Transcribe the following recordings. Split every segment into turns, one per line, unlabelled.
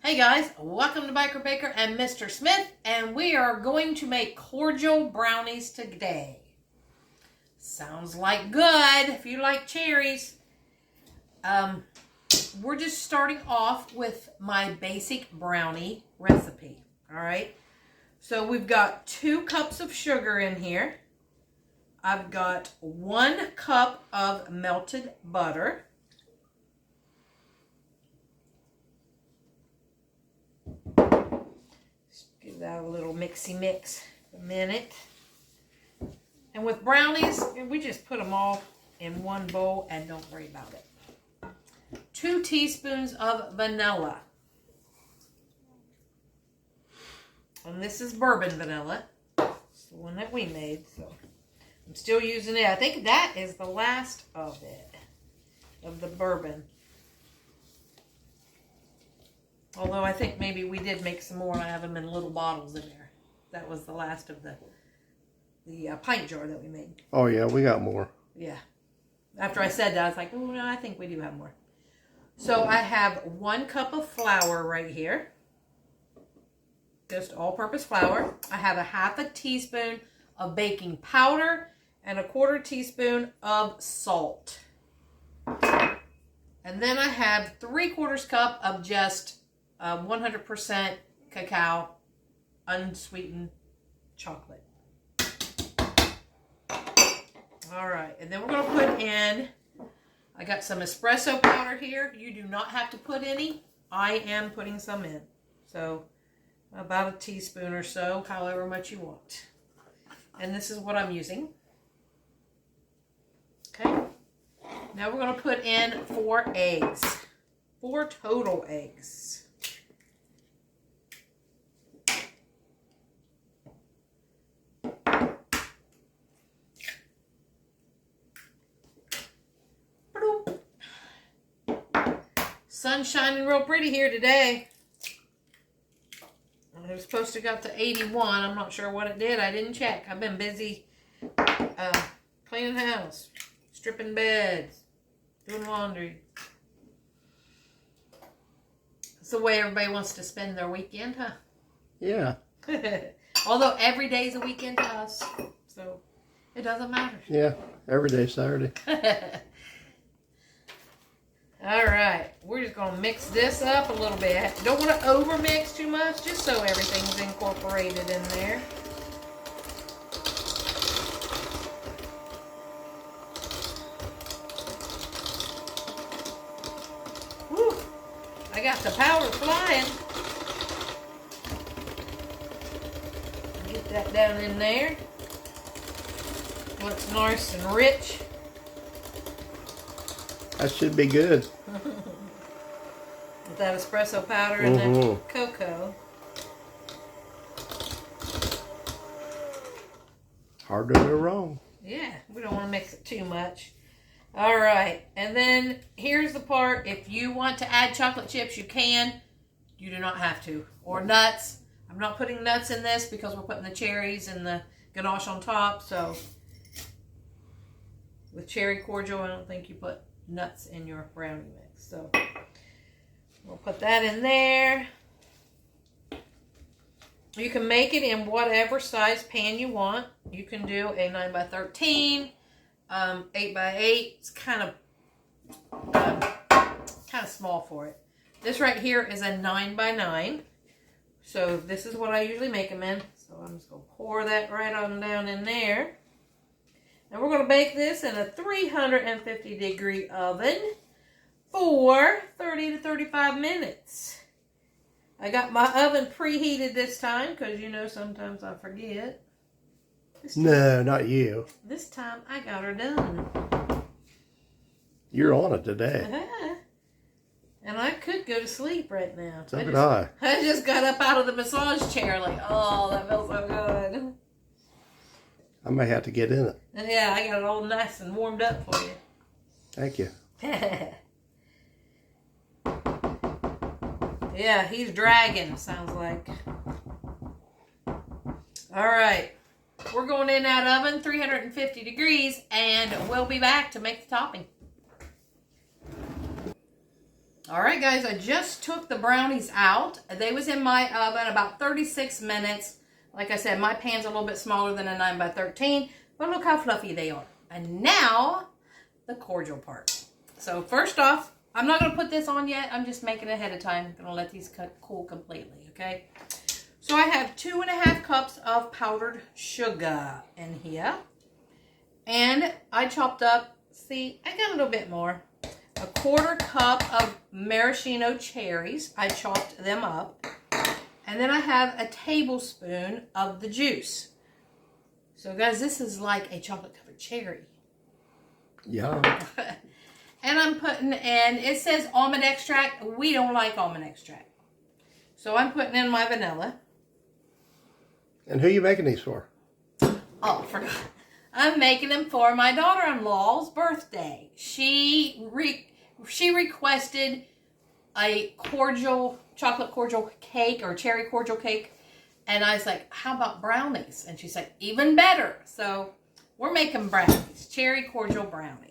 Hey guys, welcome to Biker Baker and Mr. Smith, and we are going to make cordial brownies today. Sounds like good if you like cherries. We're just starting off with my basic brownie recipe, all right? So we've got 2 cups of sugar in here. I've got 1 cup of melted butter. Give that a little mixy mix a minute. And with brownies, we just put them all in one bowl and don't worry about it. 2 teaspoons of vanilla. And this is bourbon vanilla. It's the one that we made, so I'm still using it. I think that is the last of it, of the bourbon. Although I think maybe we did make some more and I have them in little bottles in there. That was the last of the pint jar that we made.
Oh yeah, we got more.
Yeah. After I said that, I was like, oh no, I think we do have more. So I have 1 cup of flour right here. Just all-purpose flour. I have a 1/2 teaspoon of baking powder and 1/4 teaspoon of salt. And then I have 3/4 cup of just 100% cacao, unsweetened chocolate. All right, and then we're going to put in, I got some espresso powder here. You do not have to put any. I am putting some in. So about 1 teaspoon or so, however much you want. And this is what I'm using. Okay. Now we're going to put in 4 eggs. 4 total eggs. Sun's shining real pretty here today. It was supposed to go to 81. I'm not sure what it did. I didn't check. I've been busy cleaning the house, stripping beds, doing laundry. It's the way everybody wants to spend their weekend, huh?
Yeah.
Although every day is a weekend to us, so it doesn't matter.
Yeah, every day Saturday.
All right, we're just going to mix this up a little bit. Don't want to over mix too much, just so everything's incorporated in there. Whew, I got the powder flying. Get that down in there. Looks nice and rich.
That should be good.
With that espresso powder and the cocoa.
Hard to go wrong.
Yeah, we don't want to mix it too much. All right, and then here's the part. If you want to add chocolate chips, you can. You do not have to. Or nuts. I'm not putting nuts in this because we're putting the cherries and the ganache on top. So with cherry cordial, I don't think you put nuts in your brownie mix. So we'll put that in there. You can make it in whatever size pan you want. You can do a 9x13, 8x8. It's kind of small for it. This right here is a 9x9. So this is what I usually make them in. So I'm just going to pour that right on down in there. And we're going to bake this in a 350-degree oven for 30 to 35 minutes. I got my oven preheated this time because, you know, sometimes I forget.
No, not you.
This time I got her done.
You're on it today.
And I could go to sleep right now.
So did I.
I just got up out of the massage chair like, oh, that feels so good.
I may have to get in it.
And yeah, I got it all nice and warmed up for you.
Thank you.
Yeah, he's dragging, sounds like. All right. We're going in that oven, 350 degrees, and we'll be back to make the topping. All right, guys, I just took the brownies out. They was in my oven about 36 minutes. Like I said, my pan's a little bit smaller than a 9 by 13, but look how fluffy they are. And now, the cordial part. So first off, I'm not going to put this on yet. I'm just making it ahead of time. I'm going to let these cool completely, okay? So I have 2.5 cups of powdered sugar in here. And I chopped up, see, I got a little bit more. A 1/4 cup of maraschino cherries. I chopped them up. And then I have a tablespoon of the juice. So guys, this is like a chocolate covered cherry.
Yeah.
And I'm putting in, it says almond extract. We don't like almond extract. So I'm putting in my vanilla.
And who are you making these for?
Oh, I forgot. I'm making them for my daughter-in-law's birthday. She requested a chocolate cordial cake or cherry cordial cake. And I was like, how about brownies? And she's like, even better. So we're making brownies, cherry cordial brownies.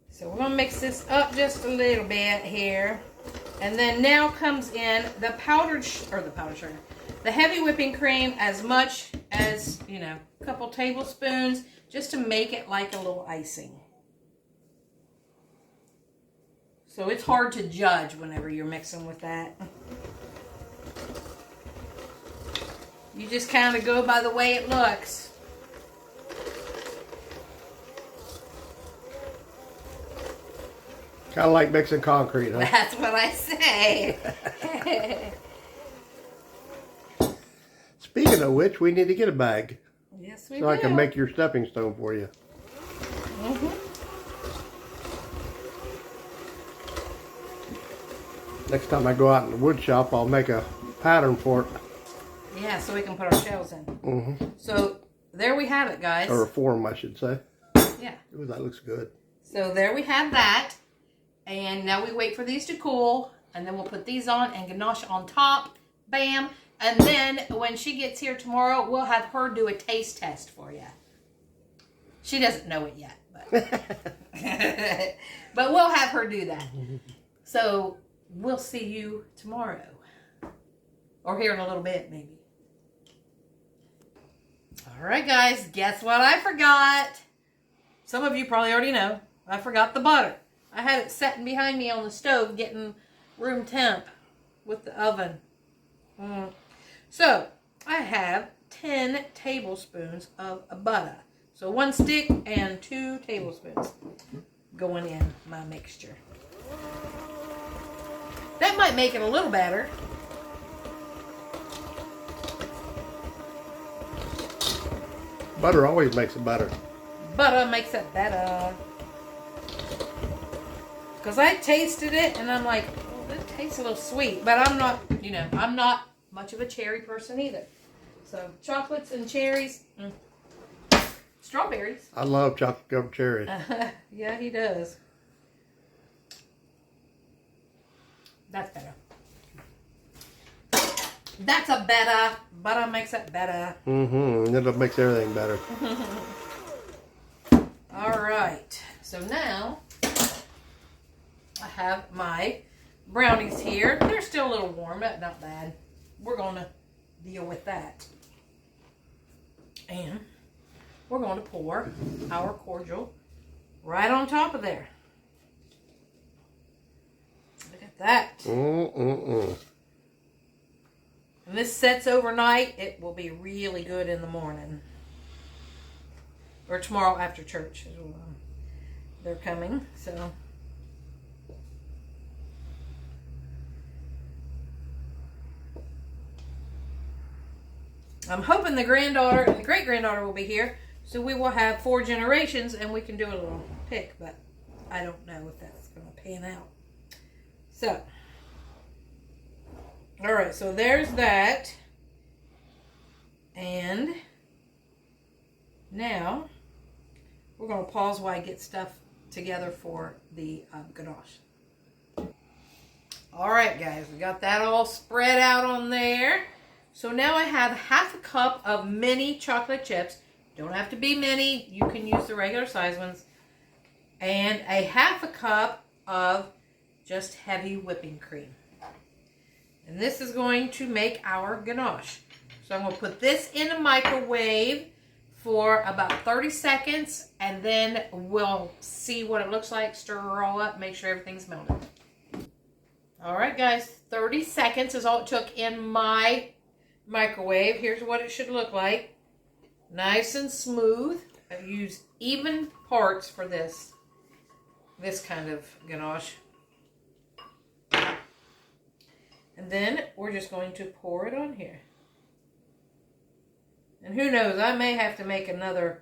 So we're going to mix this up just a little bit here. And then now comes in the powdered sugar, the heavy whipping cream, as much as, you know, a couple tablespoons, just to make it like a little icing. So it's hard to judge whenever you're mixing with that. You just kind of go by the way it looks.
Kind of like mixing concrete, huh?
That's what I say.
Speaking of which, we need to get a bag.
Yes, we
so
do.
I can make your stepping stone for you. Next time I go out in the wood shop, I'll make a pattern for it.
Yeah, so we can put our shells in. So there we have it, guys.
Or a form, I should say.
Yeah.
Ooh, that looks good.
So there we have that. And now we wait for these to cool. And then we'll put these on and ganache on top. Bam. And then when she gets here tomorrow, we'll have her do a taste test for you. She doesn't know it yet. But, but we'll have her do that. So we'll see you tomorrow. Or here in a little bit, maybe. All right, guys. Guess what I forgot? Some of you probably already know. I forgot the butter. I had it sitting behind me on the stove getting room temp with the oven. So, I have 10 tablespoons of butter. So, 1 stick and 2 tablespoons going in my mixture. That might make it a little better.
Butter always makes it better.
Butter makes it better. Because I tasted it and I'm like, oh, it tastes a little sweet. But I'm not, you know, I'm not much of a cherry person either. So, chocolates and cherries. Strawberries.
I love chocolate covered cherries.
Yeah, he does. That's better. That's a better. Butter makes it better.
It'll make everything better.
All right. So now I have my brownies here. They're still a little warm, but not bad. We're going to deal with that. And we're going to pour our cordial right on top of there. Look at that. And this sets overnight. It will be really good in the morning. Or tomorrow after church. They're coming, so. I'm hoping the granddaughter and the great-granddaughter will be here. So we will have 4 generations and we can do a little pick. But I don't know if that's going to pan out. So. Alright, so there's that. And now we're going to pause while I get stuff together for the ganache. Alright guys, we got that all spread out on there. So now I have 1/2 cup of mini chocolate chips. Don't have to be mini. You can use the regular size ones. And a 1/2 cup of just heavy whipping cream. And this is going to make our ganache. So I'm going to put this in a microwave for about 30 seconds, and then we'll see what it looks like, stir it all up, make sure everything's melted. All right, guys, 30 seconds is all it took in my microwave. Here's what it should look like. Nice and smooth. I've used even parts for this kind of ganache. And then we're just going to pour it on here. And who knows, I may have to make another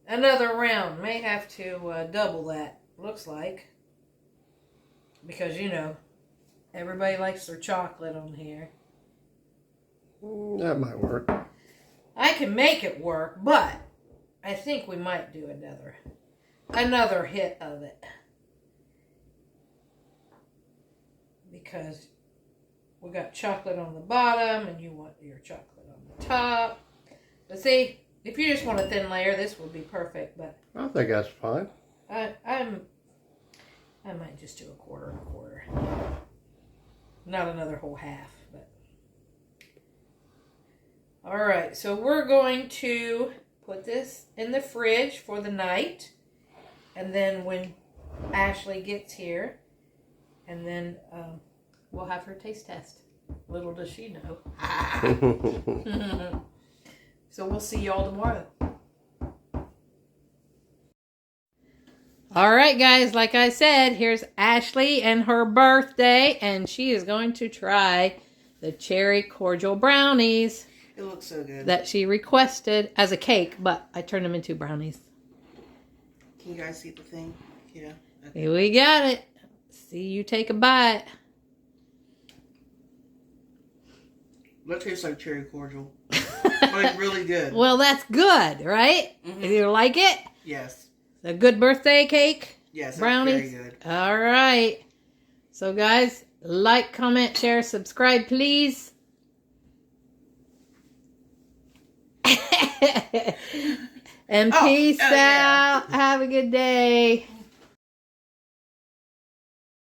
round. May have to double that, looks like. Because, you know, everybody likes their chocolate on here.
That might work.
I can make it work, but I think we might do another hit of it. Because we got chocolate on the bottom, and you want your chocolate on the top. But see, if you just want a thin layer, this would be perfect. But
I think that's fine.
I might just do a quarter and a quarter. Not another whole half, but. All right, so we're going to put this in the fridge for the night. And then when Ashley gets here, and then we'll have her taste test. Little does she know. So we'll see y'all tomorrow. All right, guys, like I said, here's Ashley and her birthday, and she is going to try the cherry cordial brownies.
It looks so good.
That she requested as a cake, but I turned them into brownies.
Can you guys see the thing? Yeah. Okay.
Here we got it. See you take a bite.
That tastes like cherry cordial. Like really good.
Well, that's good, right?
Mm-hmm.
You like it?
Yes.
A good birthday cake?
Yes,
Brownies?
very good.
All right. So, guys, like, comment, share, subscribe, please. And peace out.
Yeah.
Have a good day.